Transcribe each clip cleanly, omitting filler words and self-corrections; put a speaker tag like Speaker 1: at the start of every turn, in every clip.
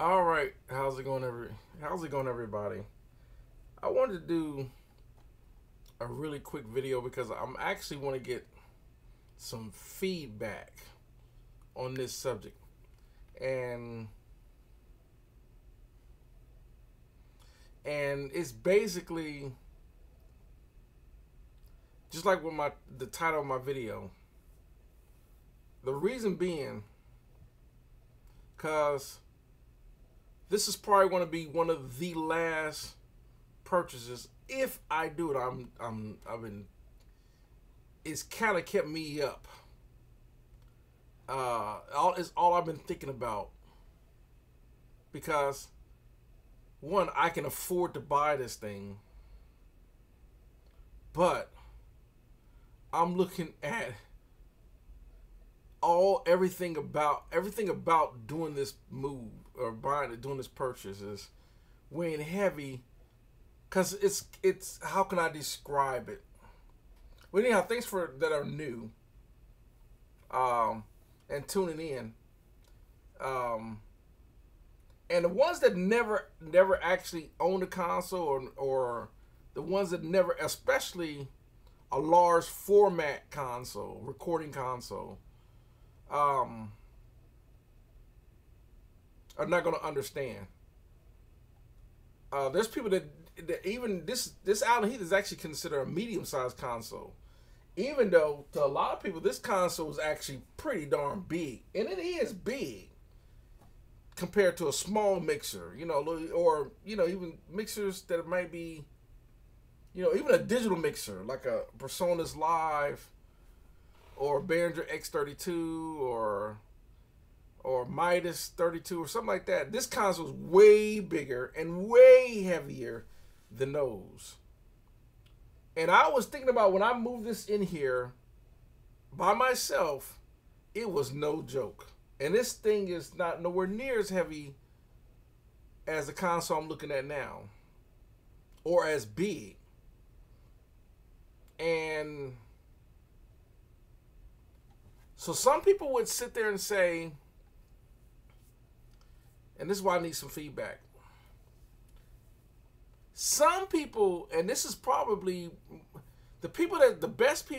Speaker 1: All right, how's it going, everybody? I wanted to do a really quick video because I'm actually want to get some feedback on this subject, and it's basically just like with the title of my video. The reason being, cause this is probably going to be one of the last purchases if I do it. I've been it's kind of kept me up. It's all I've been thinking about because one, I can afford to buy this thing, but I'm looking at everything about doing this move or doing this purchase is weighing heavy. Cause it's how can I describe it? Well, anyhow, thanks for that are new, and tuning in, and the ones that never actually own a console, or the ones that never, especially a large format console, recording console, are not going to understand. There's people that even this Island Heat is actually considered a medium-sized console, even though to a lot of people this console is actually pretty darn big, and it is big compared to a small mixer, or even mixers that might be, even a digital mixer like a Personas Live or Behringer X32 or Midas 32 or something like that. This console is way bigger and way heavier than those. And I was thinking about when I moved this in here by myself, it was no joke. And this thing is not nowhere near as heavy as the console I'm looking at now, or as big. And so some people would sit there and say, and this is why I need some feedback. Some people, and this is probably the best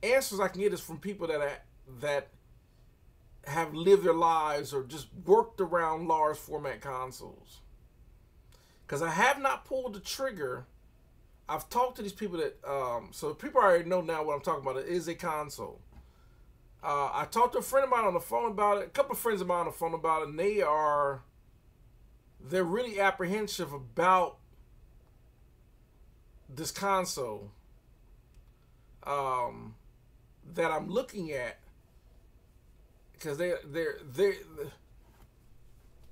Speaker 1: answers I can get is from people that have lived their lives or just worked around large format consoles. Because I have not pulled the trigger. I've talked to these people that, so people already know now what I'm talking about. It is a console. I talked to a friend of mine on the phone about it, a couple of friends of mine on the phone about it, and they're really apprehensive about this console that I'm looking at, because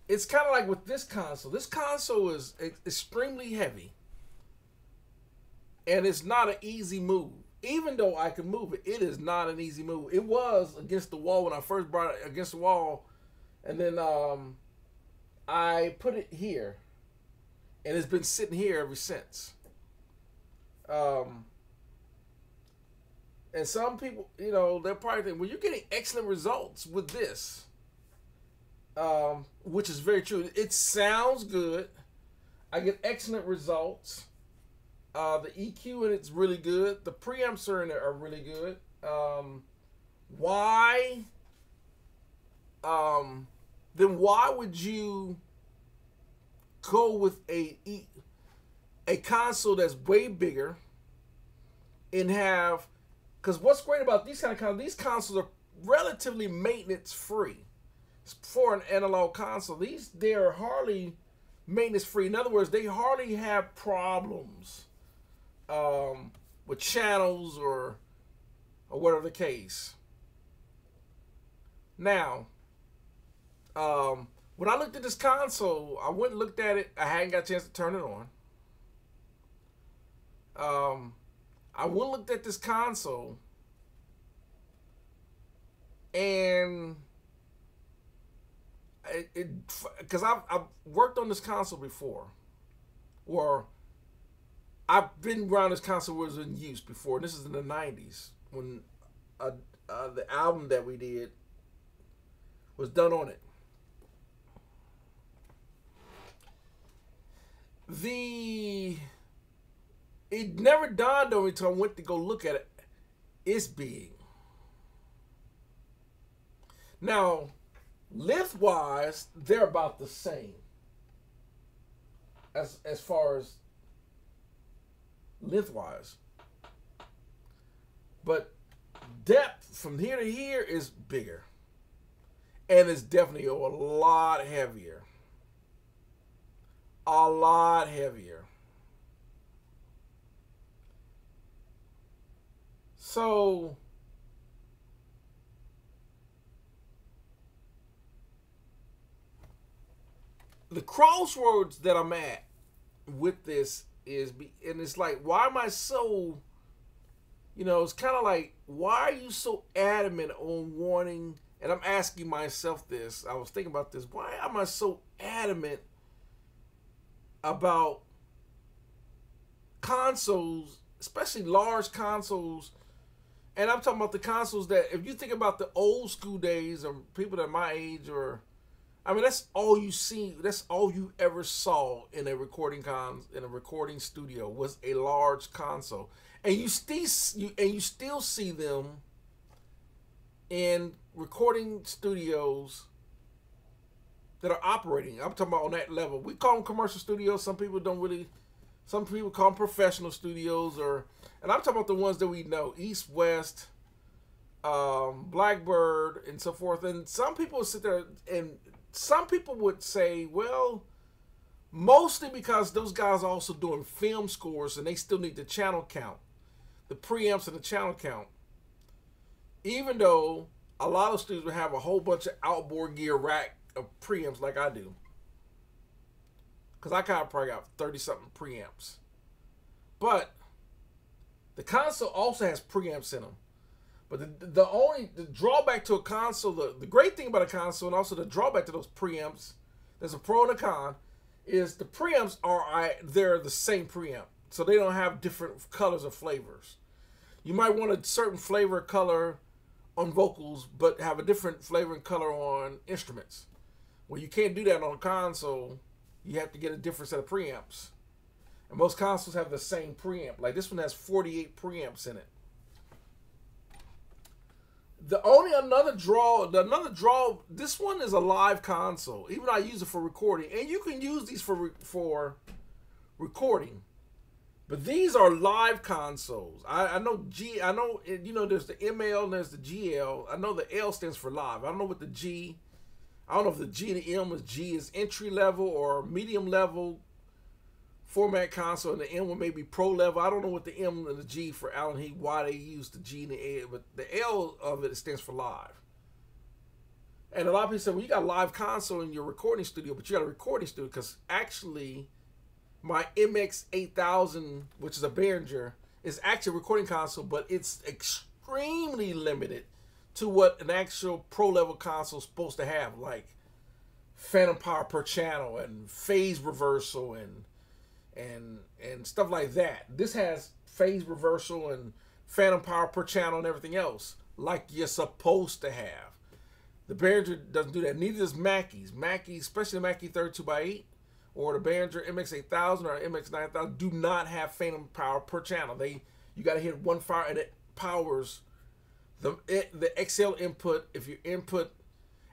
Speaker 1: it's kind of like with this console. This console is extremely heavy, and it's not an easy move. Even though I can move it, it is not an easy move. It was against the wall when I first brought it against the wall, and then I put it here, and it's been sitting here ever since. And some people, they're probably thinking, well, you're getting excellent results with this, which is very true. It sounds good. I get excellent results. The EQ in it's really good. The preamps are really good. Why? Then why would you go with a console that's way bigger and have? Because what's great about these consoles are relatively maintenance free for an analog console. They're hardly maintenance free. In other words, they hardly have problems with channels or whatever the case. Now, when I looked at this console, I went and looked at it. I hadn't got a chance to turn it on. I went and looked at this console, and because I've worked on this console before, or I've been around this console was in use before. This is in the 90s when the album that we did was done on it. It never dawned on me until I went to go look at it. It's big. Now, lengthwise, they're about the same. As far as lengthwise. But depth from here to here is bigger. And it's definitely a lot heavier. A lot heavier. So the crossroads that I'm at with this is, and it's like, why am I so, it's kind of like, why are you so adamant on wanting, and I'm asking myself this, I was thinking about this, why am I so adamant about consoles, especially large consoles? And I'm talking about the consoles that, if you think about the old school days, or people that are my age, or, I mean, that's all you see. That's all you ever saw in a recording studio was a large console, and you still see them in recording studios that are operating. I'm talking about on that level. We call them commercial studios. Some people don't really. Some people call them professional studios, and I'm talking about the ones that we know: East, West, Blackbird, and so forth. And some people sit there and. Some people would say, well, mostly because those guys are also doing film scores and they still need the channel count, the preamps and the channel count. Even though a lot of studios would have a whole bunch of outboard gear rack of preamps like I do. Because I kind of probably got 30-something preamps. But the console also has preamps in them. But the drawback to a console, the great thing about a console, and also the drawback to those preamps, there's a pro and a con, is the preamps they're the same preamp, so they don't have different colors or flavors. You might want a certain flavor color on vocals, but have a different flavor and color on instruments. Well, you can't do that on a console. You have to get a different set of preamps, and most consoles have the same preamp. Like this one has 48 preamps in it. Another draw, this one is a live console. Even I use it for recording. And you can use these for recording. But these are live consoles. I know, there's the ML and there's the GL. I know the L stands for live. I don't know what the G, I don't know if the G and the M is G is entry level or medium level format console, and the M one may be pro level. I don't know what the M and the G for Alan Heath, why they use the G and the L, but the L of it stands for live. And a lot of people say, well, you got a live console in your recording studio, but you got a recording studio, because actually my MX8000, which is a Behringer, is actually a recording console, but it's extremely limited to what an actual pro level console is supposed to have, like phantom power per channel and phase reversal and stuff like that. This has phase reversal and phantom power per channel and everything else like you're supposed to have. The Behringer doesn't do that. Neither does Mackey's. Mackey, especially the Mackie 32x8 or the Behringer MX8000 or MX9000, do not have phantom power per channel. You got to hit one fire and it powers the XL input. If you input.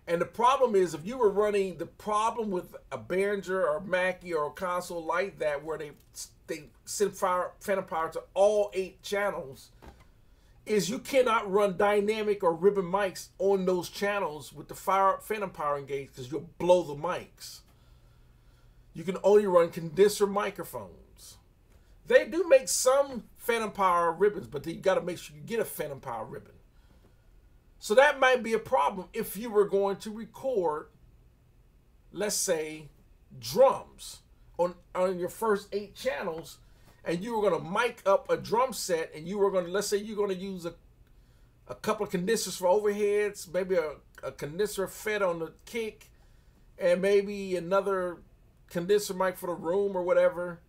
Speaker 1: And the problem is, if you were running, the problem with a Behringer or Mackie or a console like that, where they send phantom power to all 8 channels, is you cannot run dynamic or ribbon mics on those channels with the phantom power engaged, because you'll blow the mics. You can only run condenser microphones. They do make some phantom power ribbons, but you got to make sure you get a phantom power ribbon. So that might be a problem if you were going to record, let's say, drums on your first 8 channels, and you were going to mic up a drum set, and you were going to, let's say you're going to use a couple of condensers for overheads, maybe a condenser fed on the kick, and maybe another condenser mic for the room or whatever,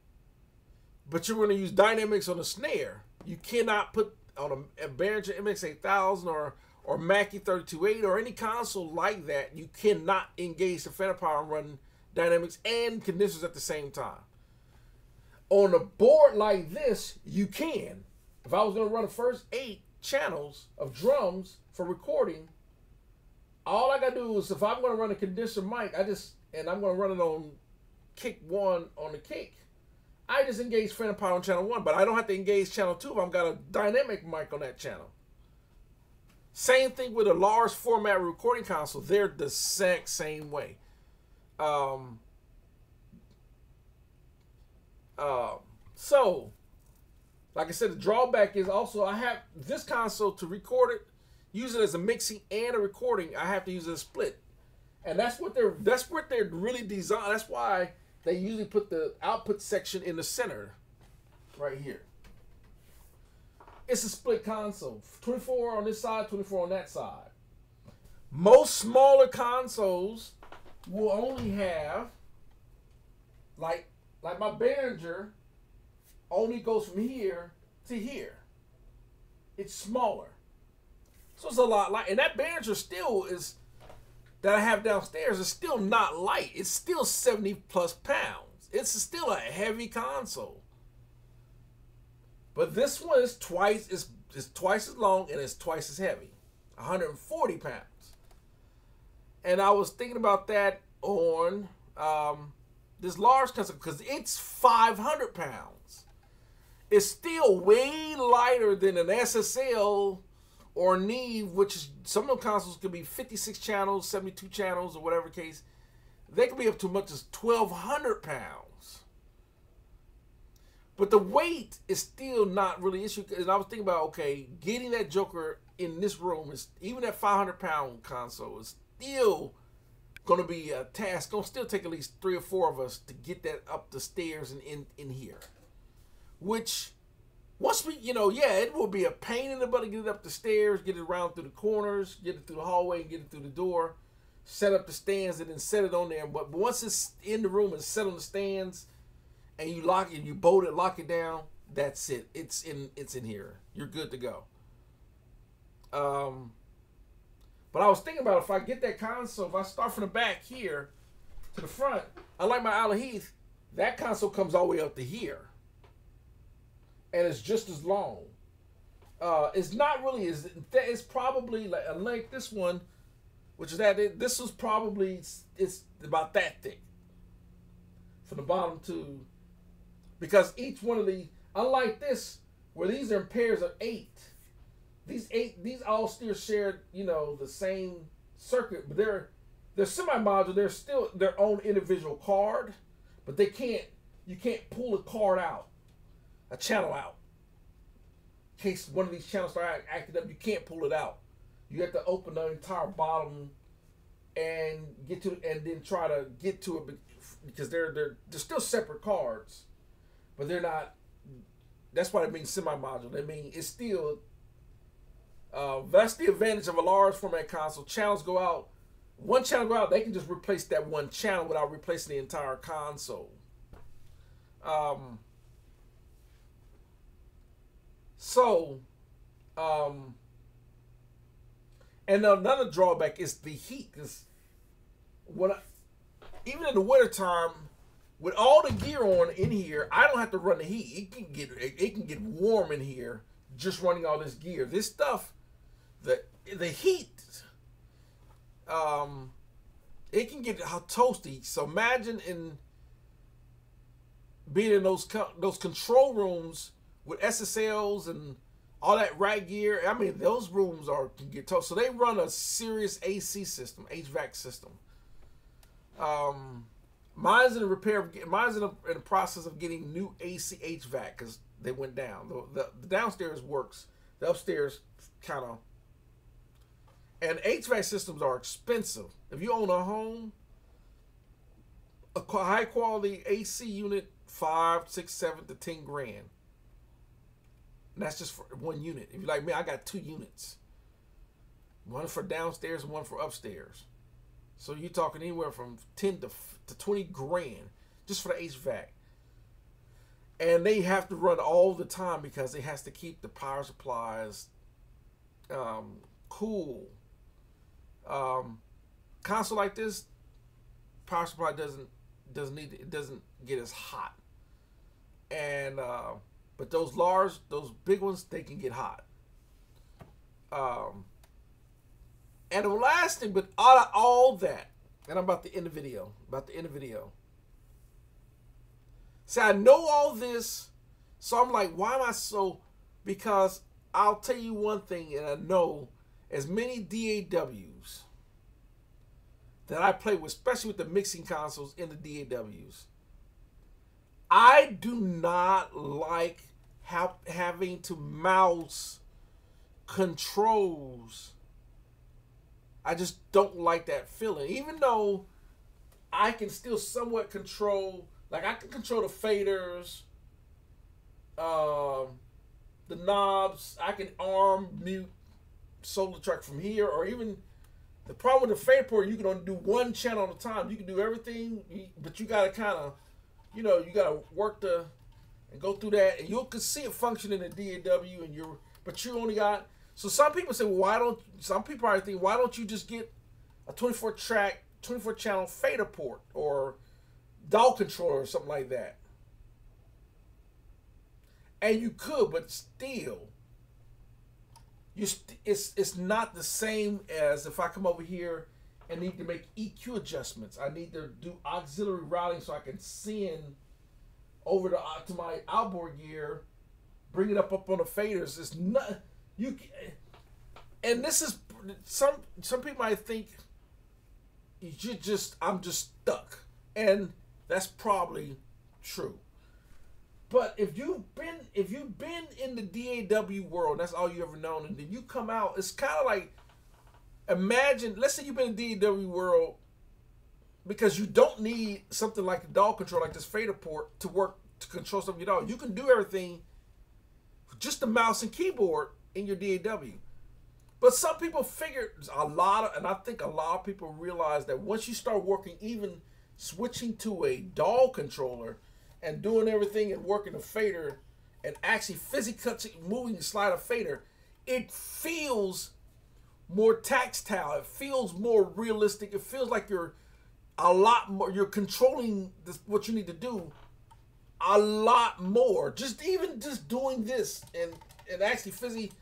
Speaker 1: but you're going to use dynamics on the snare. You cannot put on a Behringer MX8000 or Mackie 3280 or any console like that, you cannot engage the phantom power and run dynamics and condensers at the same time. On a board like this, you can. If I was going to run the first 8 channels of drums for recording, all I got to do is, if I'm going to run a condenser mic, and I'm going to run it on kick 1 on the kick, I just engage phantom power on channel 1, but I don't have to engage channel 2 if I've got a dynamic mic on that channel. Same thing with a large format recording console. They're the exact same way. So, like I said, the drawback is also I have this console to record it, use it as a mixing and a recording. I have to use it as a split, and that's what they're really designed. That's why they usually put the output section in the center, right here. It's a split console, 24 on this side, 24 on that side. Most smaller consoles will only have, like my Behringer, only goes from here to here. It's smaller, so it's a lot light. And that Behringer still is, that I have downstairs, is still not light. It's still 70 plus pounds. It's still a heavy console. But this one is twice as long and it's twice as heavy, 140 pounds. And I was thinking about that on this large console because it's 500 pounds. It's still way lighter than an SSL or Neve, which is, some of the consoles could be 56 channels, 72 channels, or whatever case. They could be up to as much as 1,200 pounds. But the weight is still not really an issue. And I was thinking about, okay, getting that joker in this room, is even that 500-pound console is still going to be a task. Going to still take at least 3 or 4 of us to get that up the stairs and in here. Which, once we, yeah, it will be a pain in the butt to get it up the stairs, get it around through the corners, get it through the hallway, and get it through the door, set up the stands, and then set it on there. But once it's in the room and set on the stands, and you lock it, you bolt it, lock it down, that's it. It's in here. You're good to go. But I was thinking about, if I get that console, if I start from the back here to the front, unlike my Isle of Heath, that console comes all the way up to here. And it's just as long. It's not really, it's probably, like this one, which is that, this was probably, it's about that thick. From the bottom to, because each one of these, unlike this, where these are in pairs of 8, these all still share, the same circuit, but they're semi-modular. They're still their own individual card, but you can't pull a card out, a channel out. In case one of these channels start acting up, you can't pull it out. You have to open the entire bottom and get to, and then try to get to it, because they're still separate cards, but they're not. That's why it means semi-modular. I mean, it's still. That's the advantage of a large format console. Channels go out. One channel go out, they can just replace that one channel without replacing the entire console. And another drawback is the heat. Because even in the wintertime, with all the gear on in here, I don't have to run the heat. It can get warm in here just running all this gear. This stuff, the heat, it can get toasty. So imagine being in those control rooms with SSLs and all that rack gear. I mean, those rooms can get toasty. So they run a serious AC system, HVAC system. Mine's in the repair. Mine's in the process of getting new AC HVAC because they went down. The downstairs works. The upstairs kind of. And HVAC systems are expensive. If you own a home, a high quality AC unit, 5, 6, 7 to 10 grand. And that's just for one unit. If you're like me, I got 2 units. One for downstairs and one for upstairs. So you're talking anywhere from 10 to 20 grand just for the HVAC. And they have to run all the time because it has to keep the power supplies cool console like this, power supply doesn't need it doesn't get as hot. And but those big ones, they can get hot. And the last thing, but out of all that, and I'm about to end the video. See, I know all this, so I'm like, why am I so? Because I'll tell you one thing, and I know as many DAWs that I play with, especially with the mixing consoles in the DAWs, I do not like having to mouse controls. I just don't like that feeling. Even though I can still somewhat control, like I can control the faders, the knobs. I can arm mute solo track from here, or even the problem with the fader port, you can only do one channel at a time. You can do everything, but you gotta kind of, you gotta work and go through that, and you can see it function in the DAW, but you only got. So some people say, well, some people probably think, why don't you just get a 24 channel fader port or DAW controller or something like that? And you could, but still, it's not the same as if I come over here and need to make EQ adjustments. I need to do auxiliary routing so I can send over to my outboard gear, bring it up on the faders. It's not you. And this is some people might think I'm just stuck, and that's probably true. But if you've been in the DAW world, that's all you ever known, and then you come out, it's kind of like, imagine, let's say you've been in the DAW world because you don't need something like a DAW control, like this fader port, to work to control something at all. You can do everything with just the mouse and keyboard in your DAW. But some people figure and I think a lot of people realize that once you start working, even switching to a DAW controller and doing everything and working the fader and actually physically moving the slider fader, it feels more tactile. It feels more realistic. It feels like you're you're controlling what you need to do a lot more. Just doing this and actually physically,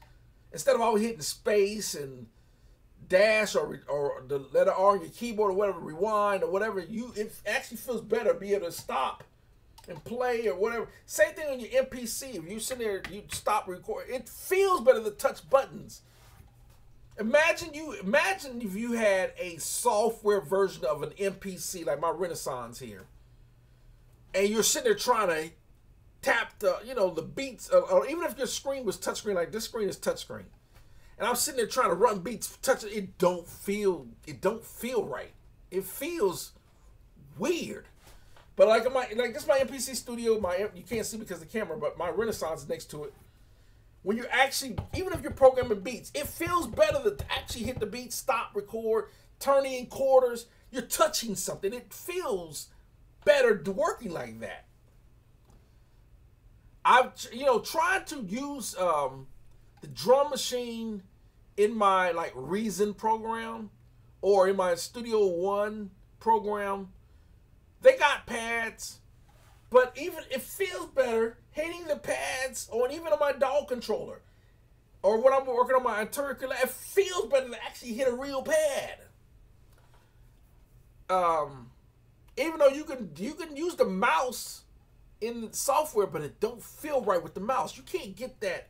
Speaker 1: instead of always hitting space and dash or the letter R on your keyboard or whatever, rewind or whatever, it actually feels better to be able to stop and play or whatever. Same thing on your MPC. If you sit there, you stop recording, it feels better to touch buttons. Imagine if you had a software version of an MPC like my Renaissance here, and you're sitting there trying to tap the beats, or even if your screen was touchscreen, like this screen is touchscreen, and I'm sitting there trying to run beats, touch it don't feel right. It feels weird. But this is my MPC studio. You can't see because of the camera, but my Renaissance is next to it. When you're actually, even if you're programming beats, it feels better to actually hit the beat, stop, record, turn in quarters. You're touching something. It feels better working like that. I've tried to use the drum machine in my Reason program or in my Studio One program. They got pads, but even it feels better hitting the pads, or even on my DAW controller, or when I'm working on my interior, it feels better to actually hit a real pad. Even though you can use the mouse in the software, but it don't feel right with the mouse. You can't get that.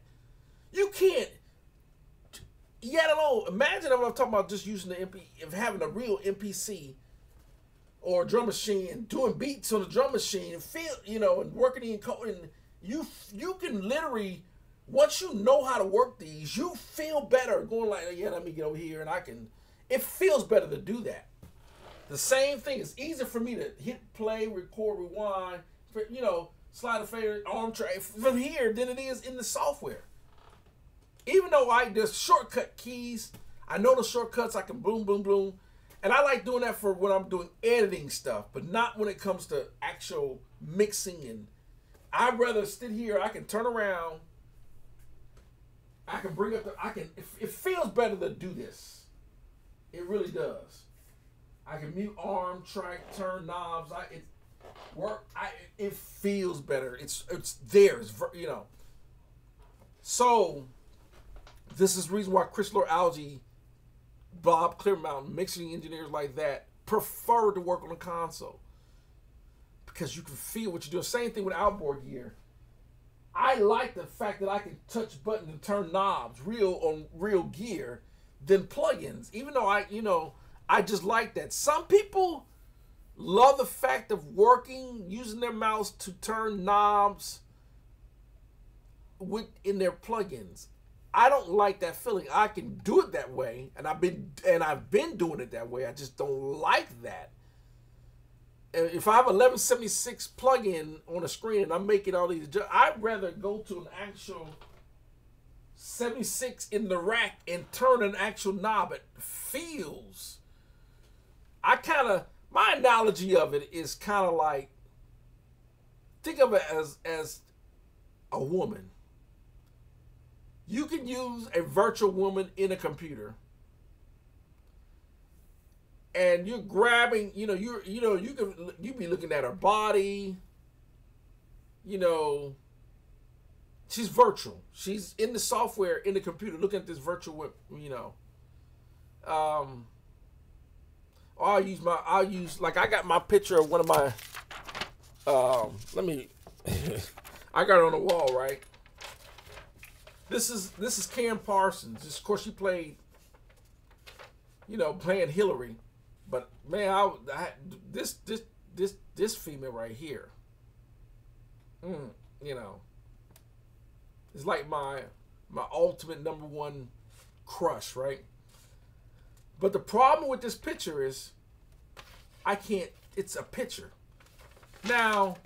Speaker 1: You can't. Yet alone, imagine if I'm talking about just using having a real MPC or drum machine and doing beats on the drum machine and and working in code, and you can literally, once you know how to work these, you feel better going let me get over here and it feels better to do that. The same thing, it's easier for me to hit play, record, rewind, slide the fader, arm track from here than it is in the software. Even though there's shortcut keys, I know the shortcuts, I can boom, boom, boom. And I like doing that for when I'm doing editing stuff, but not when it comes to actual mixing. And I'd rather sit here, I can turn around, I can bring up the, it feels better to do this. It really does. I can mute arm, track, turn knobs. It feels better. It's there. You know. So, this is the reason why Chris Algie, Bob Clearmountain, mixing engineers like that prefer to work on a console. Because you can feel what you're doing. Same thing with outboard gear. I like the fact that I can touch buttons and turn knobs on real gear than plugins. Even though I just like that. Some people love the fact of using their mouse to turn knobs in their plugins. I don't like that feeling. I can do it that way, and I've been doing it that way. I just don't like that. If I have 1176 plugin on a screen and I'm making all these, I'd rather go to an actual 76 in the rack and turn an actual knob. It feels. My analogy of it is kind of like, think of it as a woman. You can use a virtual woman in a computer. And you're grabbing, you be looking at her body. She's virtual. She's in the software in the computer looking at this virtual, I'll use like I got my picture of one of my I got it on the wall, right? This is Karen Parsons. Of course she played playing Hillary. But man, this female right here, is like my ultimate number one crush, right? But the problem with this picture is, it's a picture. Now,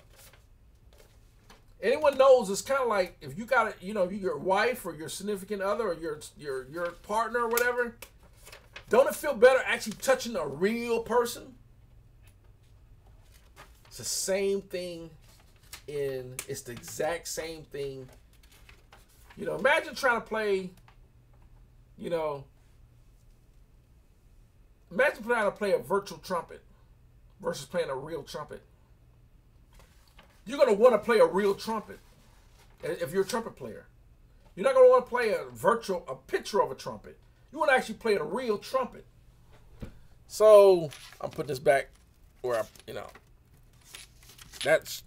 Speaker 1: anyone knows it's kind of like if you got it, your wife or your significant other or your partner or whatever. Don't it feel better actually touching a real person? It's the same thing it's the exact same thing. Imagine trying to play, imagine trying to play a virtual trumpet versus playing a real trumpet. You're going to want to play a real trumpet if you're a trumpet player. You're not going to want to play a picture of a trumpet. You want to actually play a real trumpet. So I'm putting this back where that's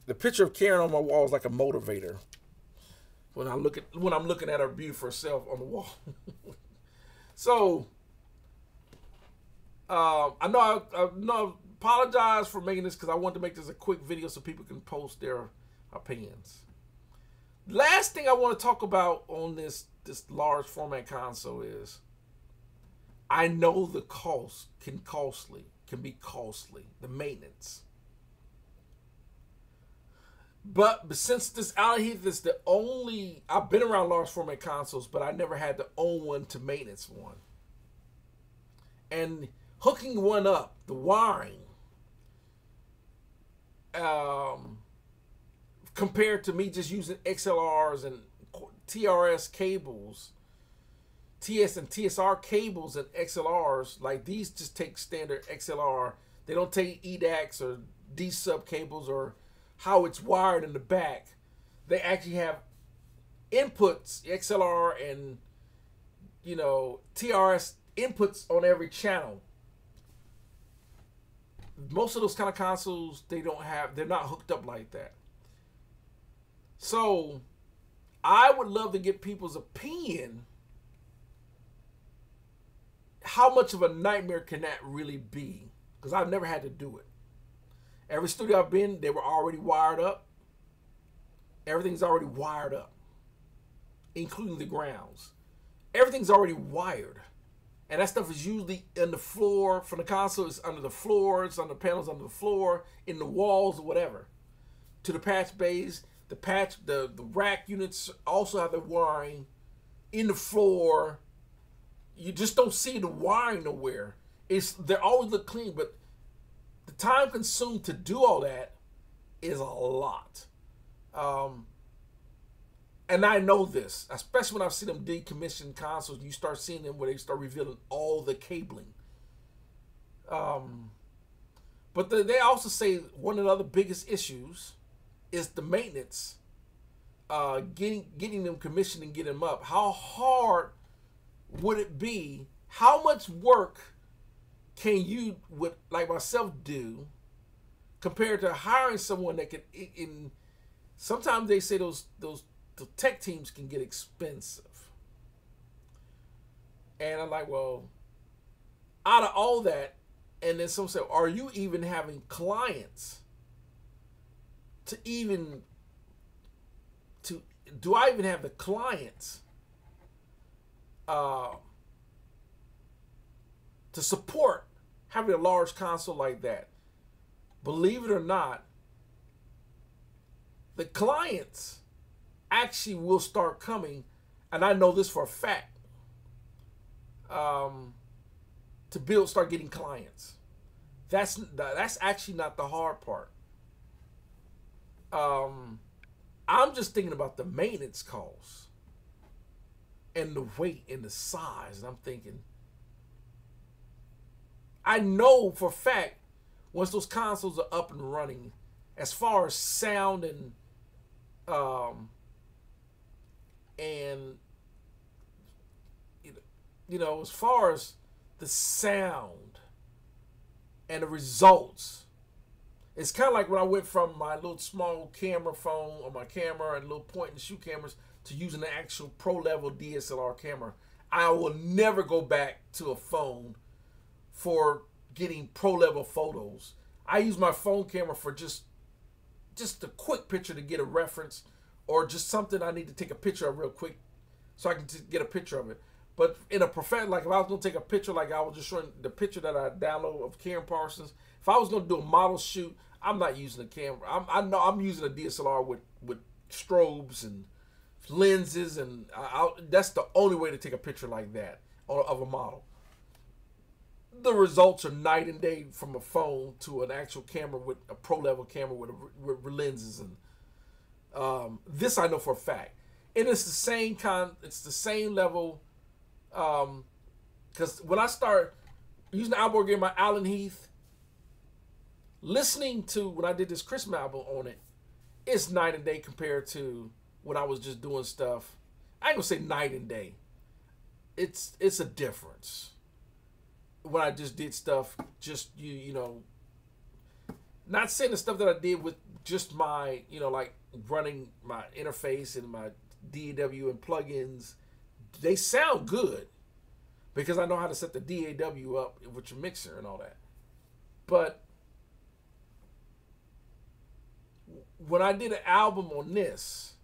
Speaker 1: the picture of Karen on my wall is like a motivator. When I'm looking at her beautiful self on the wall. So I apologize for making this because I wanted to make this a quick video so people can post their opinions. Last thing I want to talk about on this large format console is, I know the cost can be costly, the maintenance. But since this out here, this is the only, I've been around large format consoles, but I never had to own one to maintenance one. And hooking one up, the wiring, compared to me just using XLRs and TRS cables, TS and TSR cables and XLRs, like these just take standard XLR. They don't take EDAX or D-sub cables or how it's wired in the back. They actually have inputs, XLR and TRS inputs on every channel. Most of those kind of consoles, they're not hooked up like that. So I would love to get people's opinion. How much of a nightmare can that really be? Because I've never had to do it. Every studio I've been, they were already wired up. Everything's already wired up, including the grounds. Everything's already wired. And that stuff is usually in the floor. From the console, it's under the floor. It's on the panels under the floor, in the walls or whatever. To the patch bays, the rack units also have the wiring in the floor. You just don't see the wiring nowhere. They always look clean, but the time consumed to do all that is a lot. And I know this, especially when I see them decommissioned consoles. You start seeing them where they start revealing all the cabling. But they also say one of the other biggest issues is the maintenance. Getting them commissioned and getting them up. How hard would it be? How much work can you, with like myself, do compared to hiring someone that can? Sometimes they say the tech teams can get expensive, and I'm like, well, out of all that, and then some say, are you even having clients to even to? Do I even have the clients to support having a large console like that? Believe it or not, the clients actually will start coming, and I know this for a fact, to start getting clients. That's actually not the hard part. I'm just thinking about the maintenance costs and the weight and the size, and I'm thinking, I know for a fact once those consoles are up and running, as far as sound and as far as the sound and the results, it's kind of like when I went from my little small camera phone or my camera and little point and shoot cameras to using the actual pro level DSLR camera. I will never go back to a phone for getting pro level photos. I use my phone camera for just a quick picture to get a reference, or just something I need to take a picture of real quick so I can get a picture of it. But in a professional, like if I was going to take a picture, like I was just showing the picture that I download of Karen Parsons, if I was going to do a model shoot, I'm not using a camera. I know I'm using a DSLR with strobes and lenses, and that's the only way to take a picture like that of a model. The results are night and day from a phone to an actual camera, with a pro level camera with lenses, and this I know for a fact. And it's the same it's the same level. Because when I start using the outboard gear, my Allen Heath, listening to when I did this Christmas album on it, it's night and day compared to when I was just doing stuff. I ain't gonna say night and day. It's a difference. When I just did stuff, just not saying the stuff that I did with just my, like running my interface and my DAW and plugins, they sound good because I know how to set the DAW up with your mixer and all that. But when I did an album on this,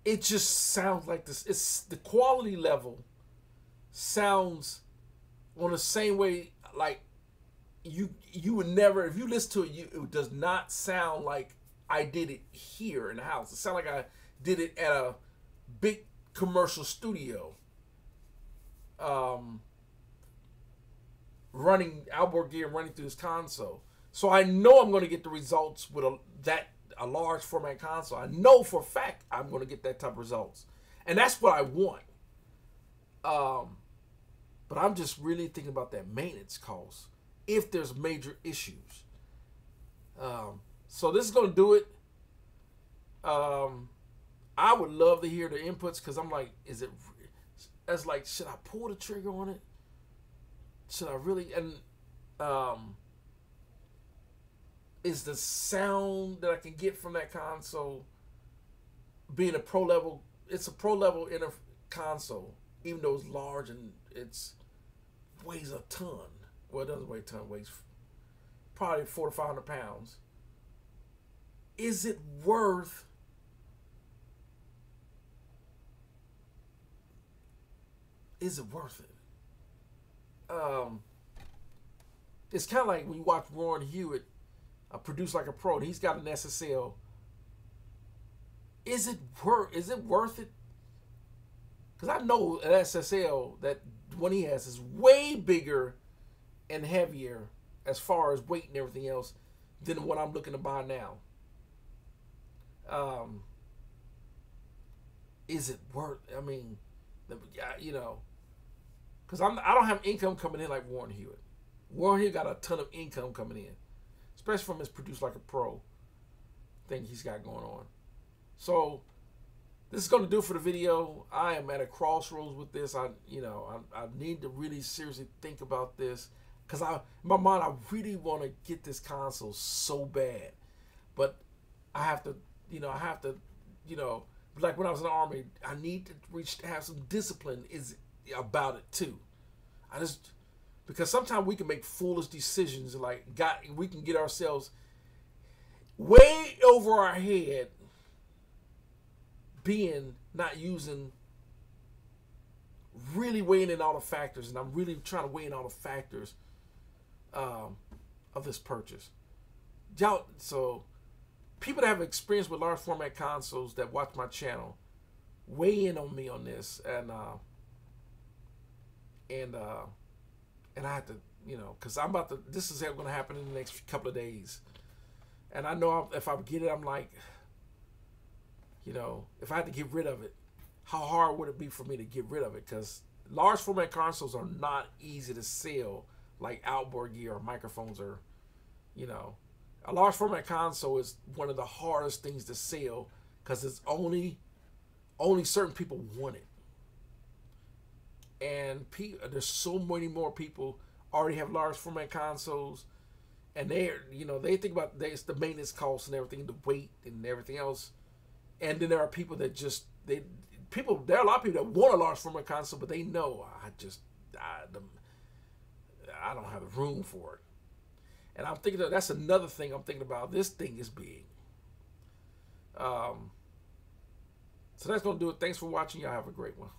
Speaker 1: it just sounds like this. It's the quality level sounds on the same way, like you would never, if you listen to it, it does not sound like I did it here in the house. It sounded like I did it at a big commercial studio, running outboard gear, running through this console. So I know I'm going to get the results with a large format console. I know for a fact I'm going to get that type of results, and that's what I want. But I'm just really thinking about that maintenance cost if there's major issues. So this is going to do it. I would love to hear the inputs, because I'm like, that's like, should I pull the trigger on it? Should I really? And is the sound that I can get from that console being a pro level? It's a pro level in a console, even though it's large and weighs a ton. Well, it doesn't weigh a ton. It weighs probably 400 to 500 pounds. Is it worth? Is it worth it? It's kind of like when you watch Warren Hewitt produce like a pro, and he's got an SSL. Is it worth it? Because I know an SSL that one he has is way bigger and heavier as far as weight and everything else than what I'm looking to buy now. Um, is it worth? I mean, you know, because I don't have income coming in like Warren Hewitt. Warren Hewitt got a ton of income coming in, especially from his Produce Like a Pro thing he's got going on. So this is going to do it for the video. I am at a crossroads with this. I need to really seriously think about this, because in my mind, I really want to get this console so bad, but I have to, like when I was in the Army, I need to have some discipline about it too. Because sometimes we can make foolish decisions, we can get ourselves way over our head, really weighing in all the factors, and I'm really trying to weigh in all the factors of this purchase. So people that have experience with large format consoles that watch my channel, weigh in on me on this, and I have to, because this is going to happen in the next couple of days, and I know if I get it, I'm like, if I had to get rid of it, how hard would it be for me to get rid of it? Because large format consoles are not easy to sell like outboard gear or microphones are. A large format console is one of the hardest things to sell, because it's only certain people want it, and there's so many more people already have large format consoles, and they think about the maintenance costs and everything, the weight and everything else. And then there are people that there are a lot of people that want a large format console, but they know I don't have the room for it. And I'm thinking that's another thing I'm thinking about. This thing is big. So that's going to do it. Thanks for watching. Y'all have a great one.